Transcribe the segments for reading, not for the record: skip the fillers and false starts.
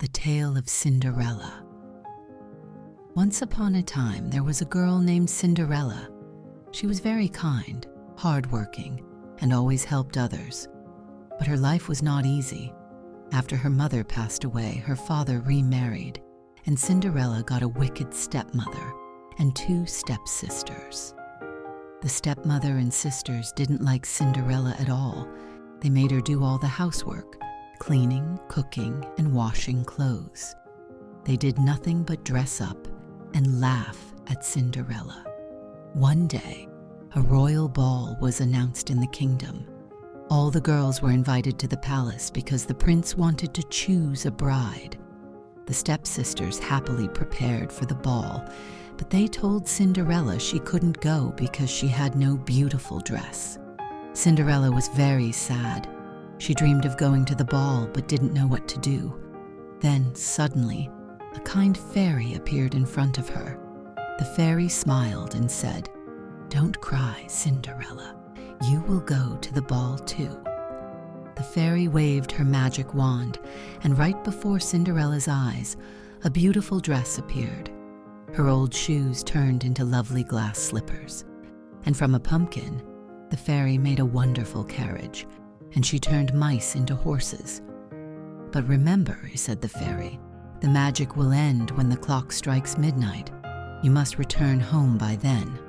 The Tale of Cinderella. Once upon a time, there was a girl named Cinderella. She was very kind, hardworking, and always helped others. But her life was not easy. After her mother passed away, her father remarried, and Cinderella got a wicked stepmother and 2 stepsisters. The stepmother and sisters didn't like Cinderella at all. They made her do all the housework, cleaning, cooking, and washing clothes. They did nothing but dress up and laugh at Cinderella. One day, a royal ball was announced in the kingdom. All the girls were invited to the palace because the prince wanted to choose a bride. The stepsisters happily prepared for the ball, but they told Cinderella she couldn't go because she had no beautiful dress. Cinderella was very sad. She dreamed of going to the ball but didn't know what to do. Then, suddenly, a kind fairy appeared in front of her. The fairy smiled and said, "Don't cry, Cinderella. You will go to the ball too." The fairy waved her magic wand, and right before Cinderella's eyes, a beautiful dress appeared. Her old shoes turned into lovely glass slippers, and from a pumpkin, the fairy made a wonderful carriage, and she turned mice into horses. "But remember," said the fairy, "the magic will end when the clock strikes midnight. You must return home by then."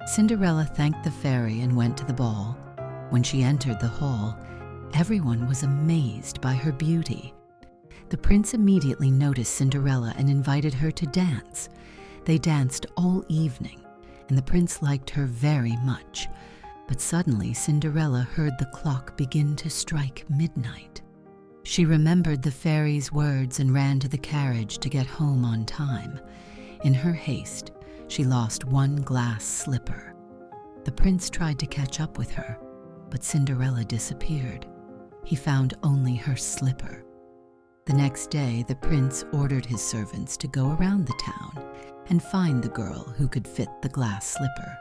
Cinderella thanked the fairy and went to the ball. When she entered the hall, everyone was amazed by her beauty. The prince immediately noticed Cinderella and invited her to dance. They danced all evening, and the prince liked her very much. But suddenly Cinderella heard the clock begin to strike midnight. She remembered the fairy's words and ran to the carriage to get home on time. In her haste, she lost one glass slipper. The prince tried to catch up with her, but Cinderella disappeared. He found only her slipper. The next day, the prince ordered his servants to go around the town and find the girl who could fit the glass slipper.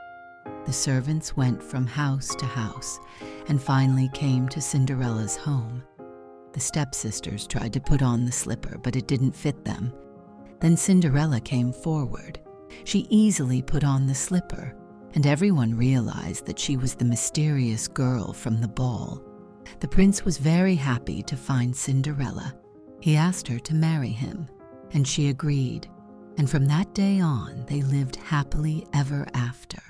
The servants went from house to house and finally came to Cinderella's home. The stepsisters tried to put on the slipper, but it didn't fit them. Then Cinderella came forward. She easily put on the slipper, and everyone realized that she was the mysterious girl from the ball. The prince was very happy to find Cinderella. He asked her to marry him, and she agreed. And from that day on, they lived happily ever after.